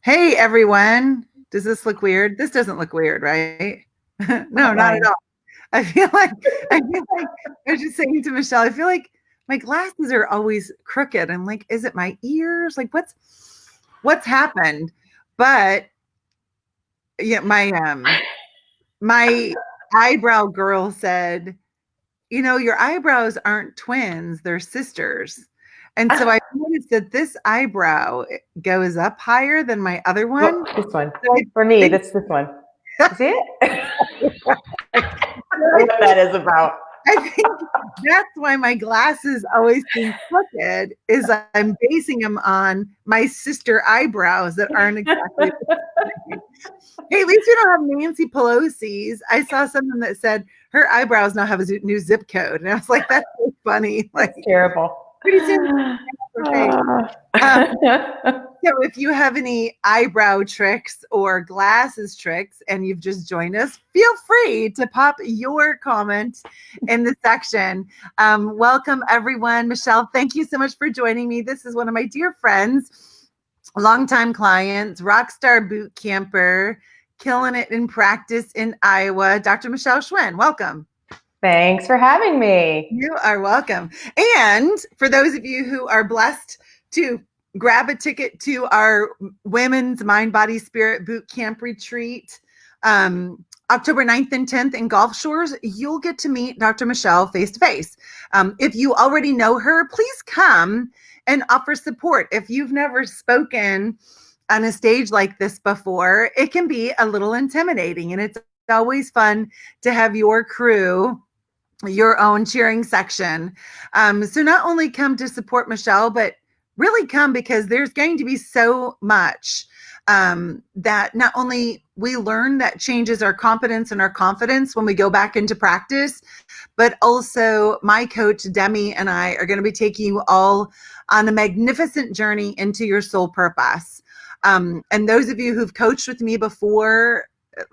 Hey everyone. Does this look weird? This doesn't look weird, right? No, not at Fine. all. I feel like I was just saying to Michelle, I feel like my glasses are always crooked. I'm like, is it my ears? Like what's happened? But yeah, my eyebrow girl said, your eyebrows aren't twins, they're sisters. And so I noticed that this eyebrow goes up higher than my other Well, one. this one. So I For me, think that's this one. You see it? I don't know what that is about. I think that's why my glasses always seem crooked, is I'm basing them on my sister eyebrows that aren't exactly the same. Hey, at least we don't have Nancy Pelosi's. I saw something that said her eyebrows now have a new zip code. And I was like, that's so funny. Like, It's terrible. pretty soon, okay. Um, So if you have any eyebrow tricks or glasses tricks and you've just joined us, feel free to pop your comment in the section. Welcome, everyone. Michelle, thank you so much for joining me. This is one of my dear friends, longtime clients, rockstar boot camper, killing it in practice in Iowa, Dr. Michelle Schwenn. Welcome. Thanks for having me. You are welcome. And for those of you who are blessed to grab a ticket to our Women's Mind, Body, Spirit Boot Camp Retreat, October 9th and 10th in Gulf Shores, you'll get to meet Dr. Michelle face to face. If you already know her, please come and offer support. If you've never spoken on a stage like this before, it can be a little intimidating, and it's always fun to have your crew, your own cheering section. So not only come to support Michelle, but really come because there's going to be so much that not only we learn that changes our competence and our confidence when we go back into practice, but also my coach Demi and I are going to be taking you all on a magnificent journey into your soul purpose. And those of you who've coached with me before,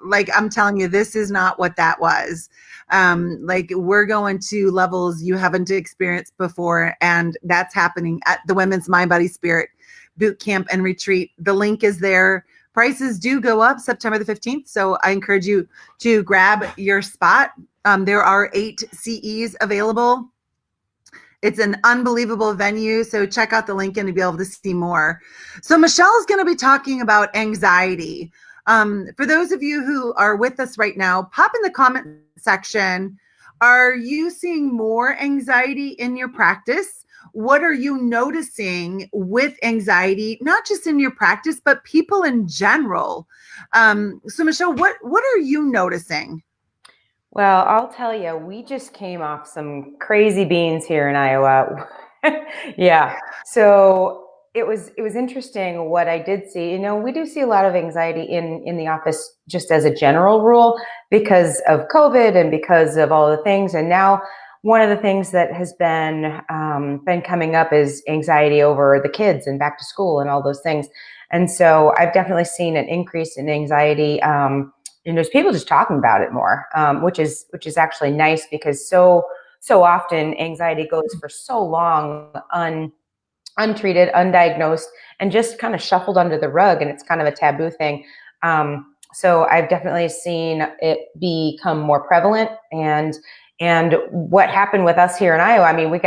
like I'm telling you, this is not what that was. Like we're going to levels you haven't experienced before, and that's happening at the Women's Mind, Body, Spirit Boot Camp and Retreat. The link is there. Prices do go up September the 15th, so I encourage you to grab your spot. There are 8 CEs available. It's an unbelievable venue, so check out the link and to be able to see more. So Michelle is going to be talking about anxiety. For those of you who are with us right now, pop in the comment section. Are you seeing more anxiety in your practice? What are you noticing with anxiety, not just in your practice, but people in general? So Michelle, what are you noticing? Well, I'll tell you, we just came off some crazy beans here in Iowa. Yeah. So it was interesting what I did see. We do see a lot of anxiety in the office just as a general rule because of COVID and because of all the things. And now one of the things that has been coming up is anxiety over the kids and back to school and all those things. And so I've definitely seen an increase in anxiety. And there's people just talking about it more, which is actually nice because so often anxiety goes for so long untreated, undiagnosed, and just kind of shuffled under the rug, and it's kind of a taboo thing. So I've definitely seen it become more prevalent, and what happened with us here in Iowa, I mean, we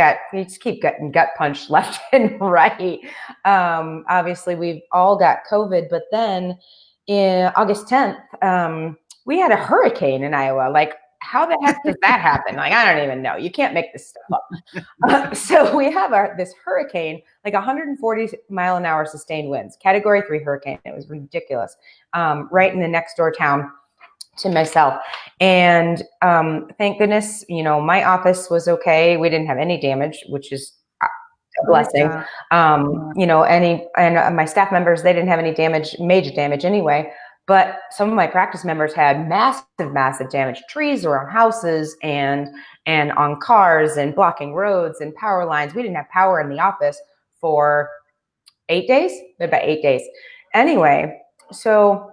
just keep getting gut punched left and right. Obviously, we've all got COVID, but then in August 10th, we had a hurricane in Iowa. Like, how the heck does that happen? Like, I don't even know. You can't make this stuff up. So we have this hurricane, like 140 mile an hour sustained winds, category 3 hurricane. It was ridiculous. Right in the next door town to myself. And thank goodness, my office was okay. We didn't have any damage, which is a blessing. My staff members, they didn't have any major damage anyway. But some of my practice members had massive damage. Trees around houses and on cars and blocking roads and power lines. We didn't have power in the office for 8 days, about 8 days. Anyway, so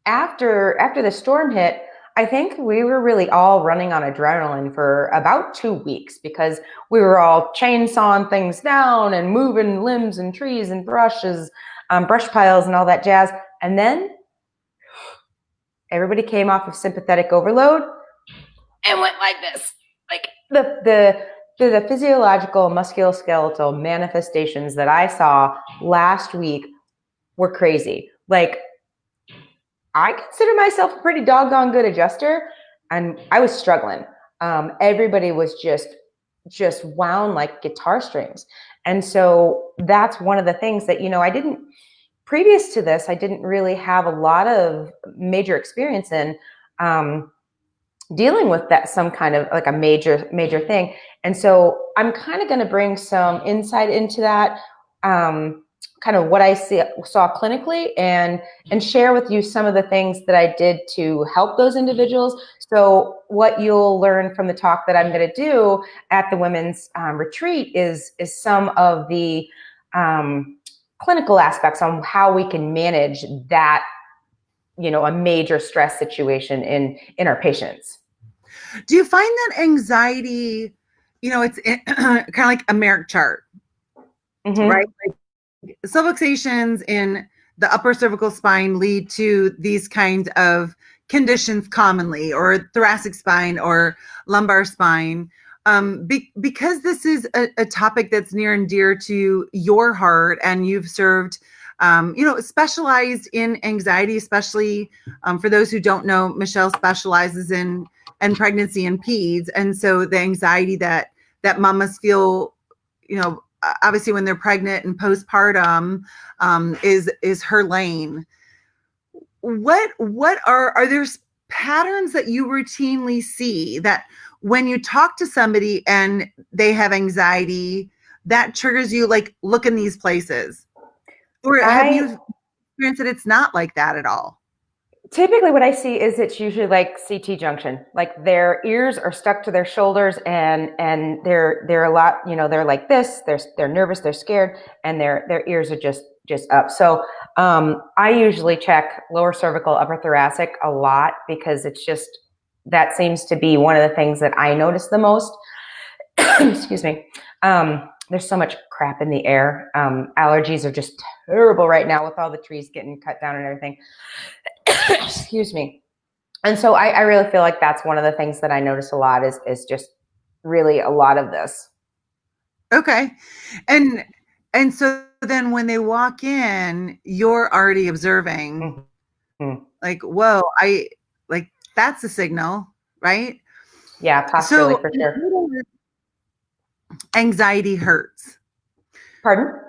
after the storm hit, I think we were really all running on adrenaline for about 2 weeks because we were all chainsawing things down and moving limbs and trees and brushes. brush piles and all that jazz. And then everybody came off of sympathetic overload and went like this. Like the physiological musculoskeletal manifestations that I saw last week were crazy. Like, I consider myself a pretty doggone good adjuster, and I was struggling. Everybody was just wound like guitar strings. And so that's one of the things that, I didn't, previous to this, I didn't really have a lot of major experience in dealing with that, some kind of like a major thing. And so I'm kind of going to bring some insight into that, kind of what I saw clinically, and share with you some of the things that I did to help those individuals. So what you'll learn from the talk that I'm going to do at the women's retreat is some of the clinical aspects on how we can manage that, a major stress situation in our patients. Do you find that anxiety, it's kind of like a Merck chart, right? Like, subluxations in the upper cervical spine lead to these kinds of conditions commonly, or thoracic spine or lumbar spine. Because this is a topic that's near and dear to your heart, and you've served, specialized in anxiety, especially for those who don't know, Michelle specializes in pregnancy and peds. And so the anxiety that mamas feel, obviously when they're pregnant and postpartum, is her lane. What are there patterns that you routinely see that when you talk to somebody and they have anxiety, that triggers you, like, look in these places? Or have you experienced that it's not like that at all? Typically what I see is it's usually like CT junction, like their ears are stuck to their shoulders, and they're a lot, they're like this, they're nervous, they're scared, and their ears are just up. So I usually check lower cervical, upper thoracic a lot, because it's just, that seems to be one of the things that I notice the most. Excuse me. There's so much crap in the air. Allergies are just terrible right now with all the trees getting cut down and everything. Excuse me. And so I really feel like that's one of the things that I notice a lot is just really a lot of this. Okay. And so then when they walk in, you're already observing, like, whoa, that's a signal, right? Yeah, posturally, for sure. Anxiety hurts. Pardon?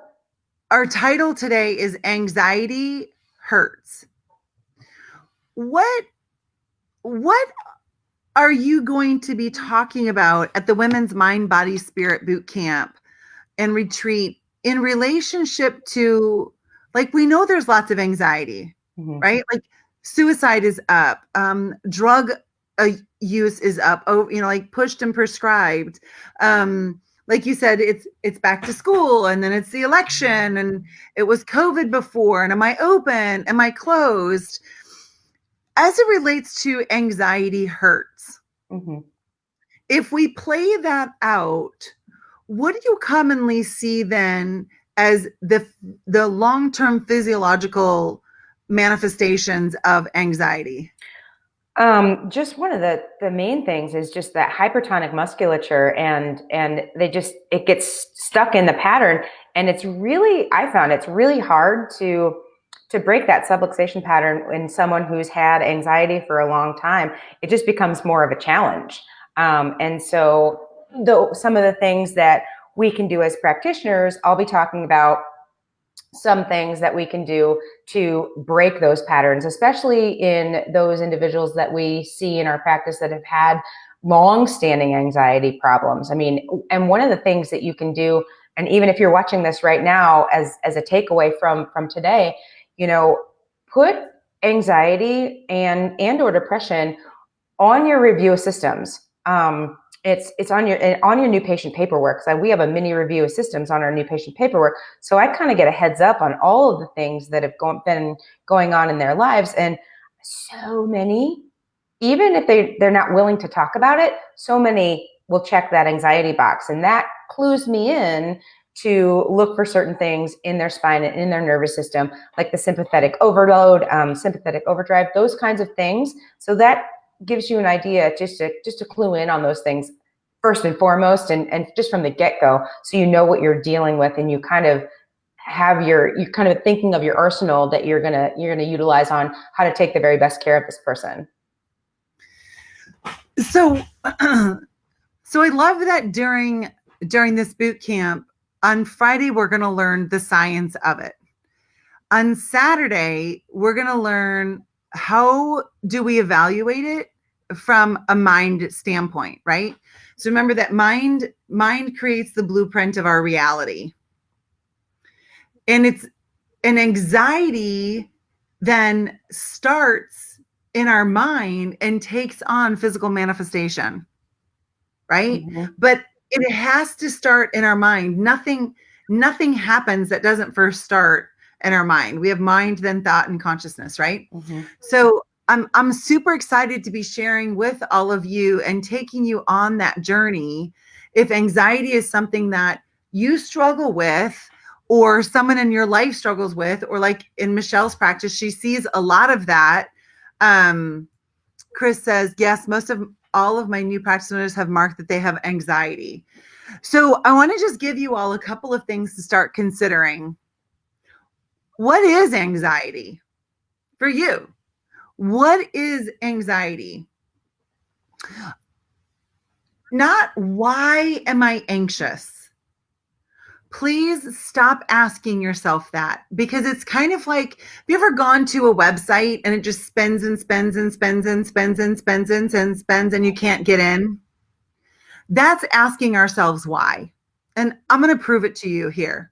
Our title today is Anxiety Hurts. What are you going to be talking about at the Women's Mind, Body, Spirit Boot Camp and Retreat in relationship to, like, we know there's lots of anxiety, right? Like, suicide is up, drug use is up, like pushed and prescribed. Like you said, it's back to school, and then it's the election, and it was COVID before, and am I open? Am I closed? As it relates to anxiety hurts, if we play that out, what do you commonly see then as the long-term physiological manifestations of anxiety? Just one of the main things is just that hypertonic musculature, and it gets stuck in the pattern, and I found it's really hard to break that subluxation pattern in someone who's had anxiety for a long time. It just becomes more of a challenge. And so some of the things that we can do as practitioners, I'll be talking about some things that we can do to break those patterns, especially in those individuals that we see in our practice that have had long-standing anxiety problems. I mean, and one of the things that you can do, and even if you're watching this right now as a takeaway from today, put anxiety and or depression on your review of systems. It's on your new patient paperwork. So we have a mini review of systems on our new patient paperwork. So I kind of get a heads up on all of the things that have been going on in their lives. And so many, even if they're not willing to talk about it, so many will check that anxiety box. And that clues me in to look for certain things in their spine and in their nervous system, like the sympathetic overload, sympathetic overdrive, those kinds of things. So that gives you an idea, just to clue in on those things first and foremost, and just from the get-go, so you know what you're dealing with, and you kind of have you're kind of thinking of your arsenal that you're gonna utilize on how to take the very best care of this person. So so I love that during this boot camp, on Friday, we're going to learn the science of it. On Saturday, we're going to learn how do we evaluate it from a mind standpoint, right? So remember that mind creates the blueprint of our reality. And it's an anxiety then starts in our mind and takes on physical manifestation, right? Mm-hmm. But it has to start in our mind. Nothing happens that doesn't first start in our mind. We have mind, then thought, and consciousness, right? Mm-hmm. So I'm super excited to be sharing with all of you and taking you on that journey. If anxiety is something that you struggle with, or someone in your life struggles with, or like in Michelle's practice, she sees a lot of that. Chris says, yes, all of my new practitioners have marked that they have anxiety. So I want to just give you all a couple of things to start considering. What is anxiety for you? What is anxiety? Not why am I anxious? Please stop asking yourself that, because it's kind of like, have you ever gone to a website and it just spins and spins and spins and spins and spins and spins and you can't get in? That's asking ourselves why. And I'm going to prove it to you here.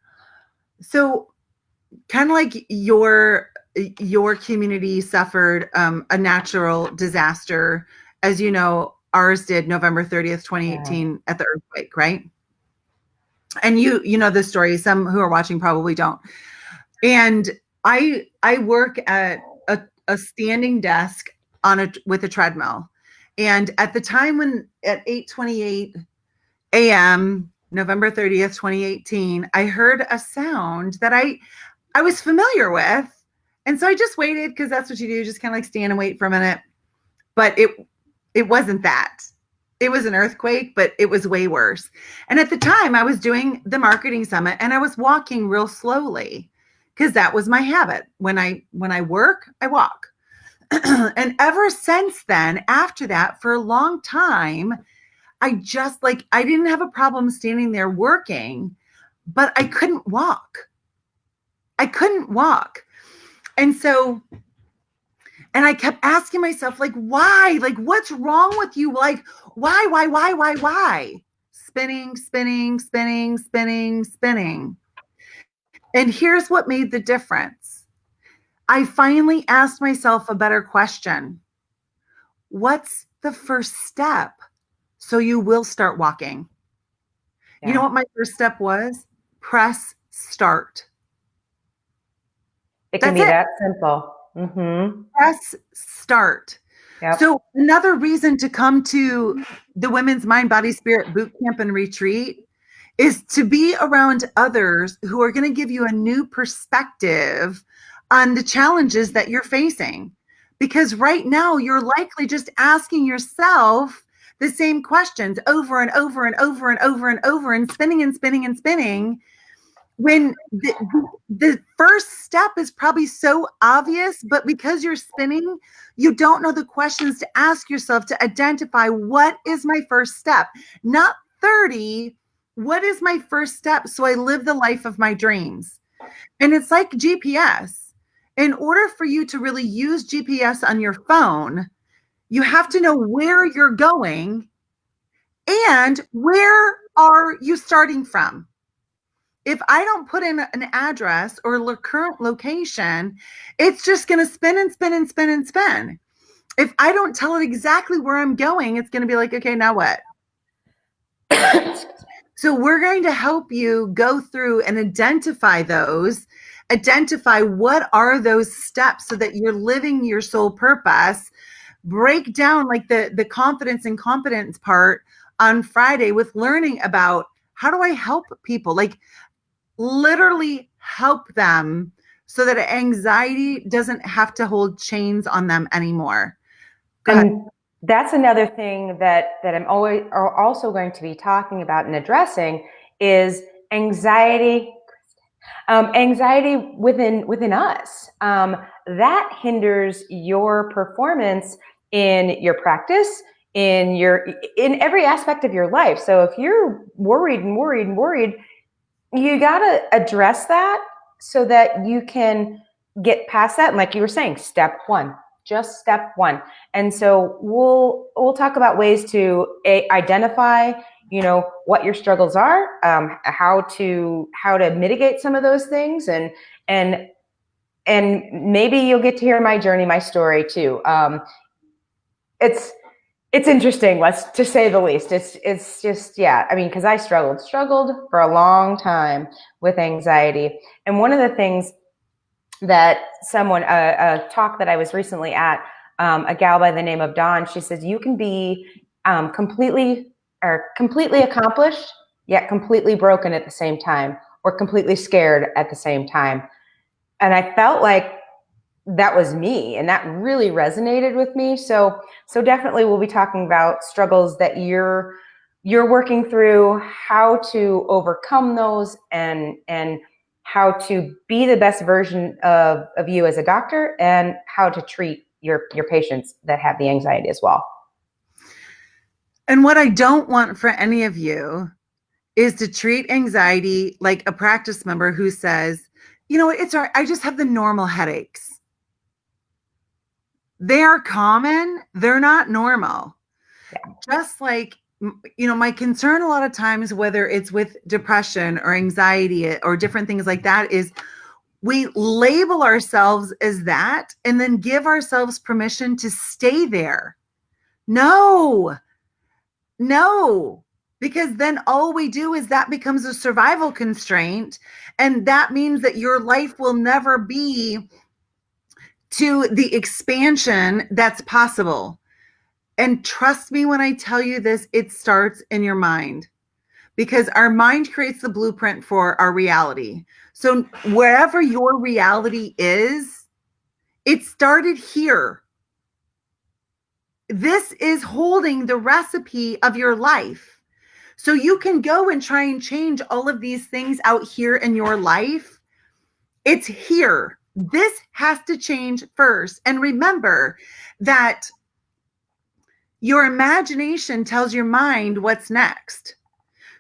So kind of like your community suffered a natural disaster. As you know, ours did November 30th, 2018 at the earthquake, right? And you know the story. Some who are watching probably don't. And I work at a standing desk with a treadmill. And at the time when at 8:28 a.m., November 30th, 2018, I heard a sound that I was familiar with. And so I just waited, because that's what you do, just kind of like stand and wait for a minute. But it wasn't that. It was an earthquake, but it was way worse. And at the time I was doing the marketing summit and I was walking real slowly, because that was my habit. When I work, I walk. And ever since then, after that, for a long time, I didn't have a problem standing there working, but I couldn't walk. And so, and I kept asking myself, like, why? Like, what's wrong with you? Like, why? Spinning. And here's what made the difference. I finally asked myself a better question. What's the first step so you will start walking? Yeah. You know what my first step was? Press start. It can be that simple. Mm-hmm. Press start. Yep. So another reason to come to the Women's Mind, Body, Spirit Boot Camp and Retreat is to be around others who are going to give you a new perspective on the challenges that you're facing. Because right now you're likely just asking yourself the same questions over and over and over and over and over, and spinning and spinning and spinning, when the first step is probably so obvious, but because you're spinning, you don't know the questions to ask yourself to identify, what is my first step? Not 30, what is my first step so I live the life of my dreams? And it's like GPS. In order for you to really use GPS on your phone, you have to know where you're going and where are you starting from. If I don't put in an address or current location, it's just going to spin and spin and spin and spin. If I don't tell it exactly where I'm going, it's going to be like, okay, now what? So we're going to help you go through and identify what are those steps so that you're living your soul purpose. Break down like the confidence and competence part on Friday with learning about, how do I help people? Like, literally help them so that anxiety doesn't have to hold chains on them anymore. Go ahead. And that's another thing that I'm always also going to be talking about and addressing is anxiety. Anxiety within us, that hinders your performance in your practice, in every aspect of your life. So if you're worried and worried and worried, you got to address that so that you can get past that. And like you were saying, step one, just step one. And so we'll talk about ways to identify, what your struggles are, how to mitigate some of those things, and maybe you'll get to hear my journey, my story too. It's interesting, to say the least. It's just, yeah. I mean, because I struggled for a long time with anxiety, and one of the things that a talk that I was recently at, a gal by the name of Dawn, she says you can be completely accomplished yet completely broken at the same time, or completely scared at the same time. And I felt like that was me, and that really resonated with me. So definitely we'll be talking about struggles that you're working through, how to overcome those, and how to be the best version of you as a doctor, and how to treat your patients that have the anxiety as well. And what I don't want for any of you is to treat anxiety like a practice member who says, it's all right, I just have the normal headaches. They are common. They're not normal. Yeah. Just like, my concern a lot of times, whether it's with depression or anxiety or different things like that, is we label ourselves as that and then give ourselves permission to stay there. No, because then all we do is that becomes a survival constraint. And that means that your life will never be to the expansion that's possible. And trust me when I tell you this, it starts in your mind, because our mind creates the blueprint for our reality. So wherever your reality is, it started here. This is holding the recipe of your life. So you can go and try and change all of these things out here in your life. It's here. This has to change first. And remember that your imagination tells your mind what's next.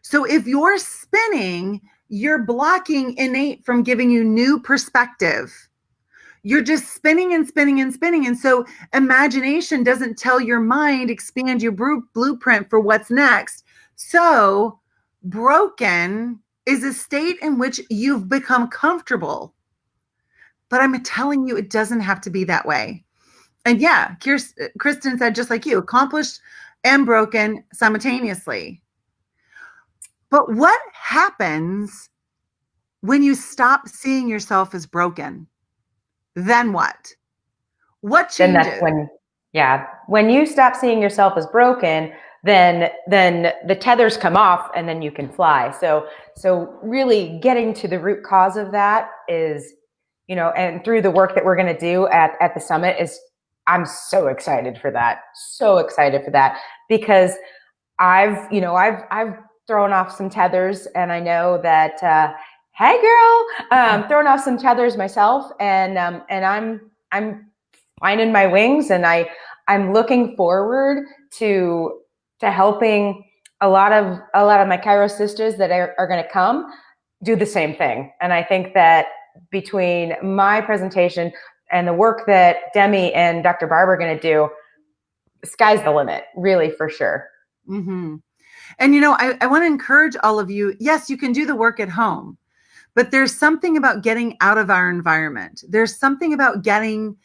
So if you're spinning, you're blocking innate from giving you new perspective. You're just spinning and spinning and spinning. And so imagination doesn't tell your mind, expand your blueprint for what's next. So broken is a state in which you've become comfortable. But I'm telling you, it doesn't have to be that way. And yeah, Kristen said, just like you, accomplished and broken simultaneously. But what happens when you stop seeing yourself as broken? Then what? What changes? Then that's when you stop seeing yourself as broken, then the tethers come off, and then you can fly. So really getting to the root cause of that is, and through the work that we're going to do at the summit, is, I'm so excited for that. So excited for that, because I've thrown off some tethers, and I know that, hey girl, throwing off some tethers myself, and I'm finding my wings, and I'm looking forward to helping a lot of my Chiro sisters that are going to come do the same thing. And I think that between my presentation and the work that Demi and Dr. Barber are going to do, the sky's the limit, really, for sure. Mm-hmm. And, I want to encourage all of you. Yes, you can do the work at home, but there's something about getting out of our environment. There's something about getting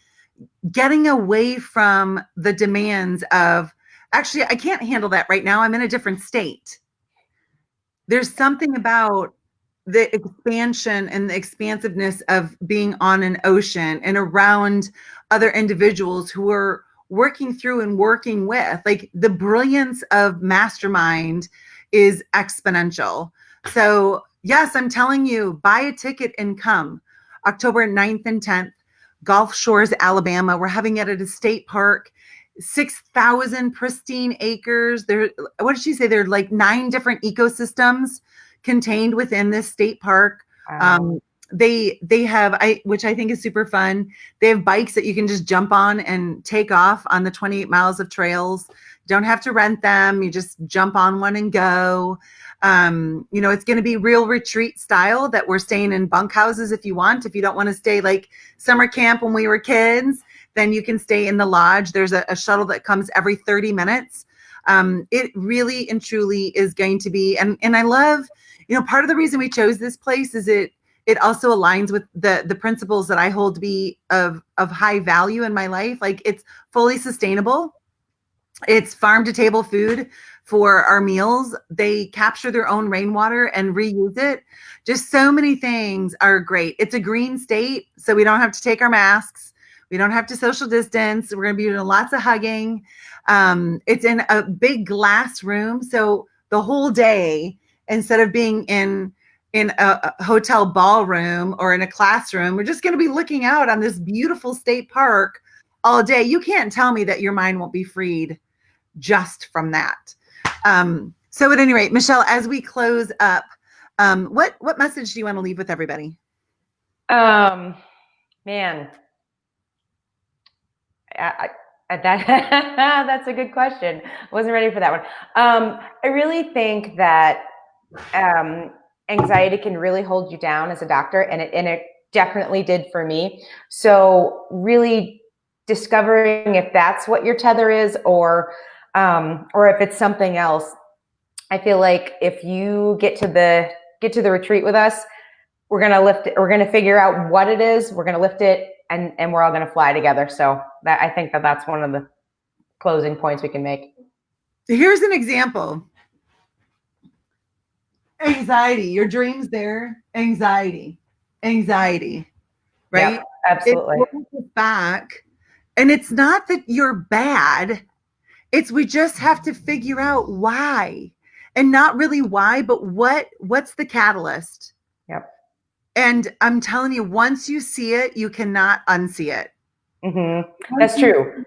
away from the demands of, actually, I can't handle that right now. I'm in a different state. There's something about the expansion and the expansiveness of being on an ocean and around other individuals who are working through and working with, like, the brilliance of mastermind is exponential. So Yes, I'm telling you, buy a ticket and come. October 9th and 10th, Gulf Shores, Alabama. We're having it at a state park, 6,000 pristine acres. There, what did she say? There are like 9 different ecosystems contained within this state park. Wow. Um, they have which I think is super fun. They have bikes that you can just jump on and take off on the 28 miles of trails. You don't have to rent them. You just jump on one and go. It's going to be real retreat style that we're staying in bunkhouses if you want. If you don't want to stay like summer camp when we were kids, then you can stay in the lodge. There's a shuttle that comes every 30 minutes. It really and truly is going to be, and I love, part of the reason we chose this place is it also aligns with the principles that I hold to be of high value in my life. Like, it's fully sustainable. It's farm to table food for our meals. They capture their own rainwater and reuse it. Just so many things are great. It's a green state, so we don't have to take our masks. We don't have to social distance. We're going to be doing lots of hugging. It's in a big glass room, so the whole day, instead of being in a hotel ballroom or in a classroom, we're just going to be looking out on this beautiful state park all day. You can't tell me that your mind won't be freed just from that. So at any rate, Michelle, as we close up, what message do you want to leave with everybody? Man, that's a good question. Wasn't ready for that one. I really think that anxiety can really hold you down as a doctor, and it definitely did for me. So really discovering if that's what your tether is, or if it's something else. I feel like if you get to the retreat with us, we're gonna lift it. We're gonna figure out what it is. We're gonna lift it, and we're all gonna fly together. So I think that's one of the closing points we can make. So here's an example. Anxiety, your dreams there, anxiety, right? Yep, It absolutely. holds us back. And it's not that you're bad. It's we just have to figure out why. And not really why, but what's the catalyst? Yep. And I'm telling you, once you see it, you cannot unsee it. Mm-hmm. That's true.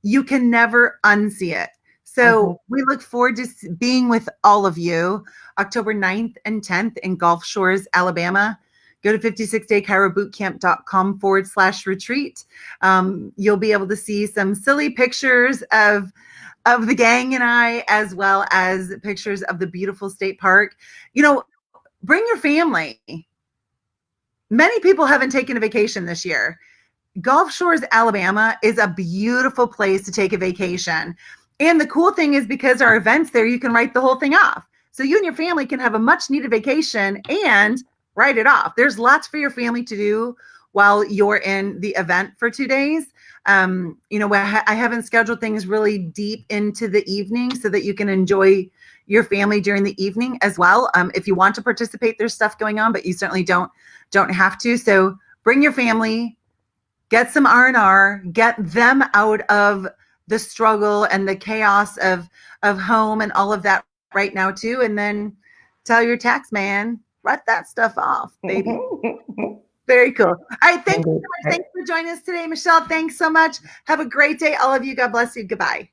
You can never unsee it. So we look forward to being with all of you October 9th and 10th in Gulf Shores, Alabama. Go to 56daychirobootcamp.com/retreat. You'll be able to see some silly pictures of the gang and I, as well as pictures of the beautiful state park. Bring your family. Many people haven't taken a vacation this year. Gulf Shores, Alabama is a beautiful place to take a vacation. And the cool thing is, because our events there, you can write the whole thing off. So you and your family can have a much needed vacation and write it off. There's lots for your family to do while you're in the event for 2 days. I haven't scheduled things really deep into the evening so that you can enjoy your family during the evening as well. If you want to participate, there's stuff going on, but you certainly don't have to. So bring your family, get some R&R, get them out of the struggle and the chaos of home and all of that right now too. And then tell your tax man, write that stuff off, baby. Very cool. All right. Thanks so much. Thanks for joining us today, Michelle. Thanks so much. Have a great day. All of you. God bless you. Goodbye.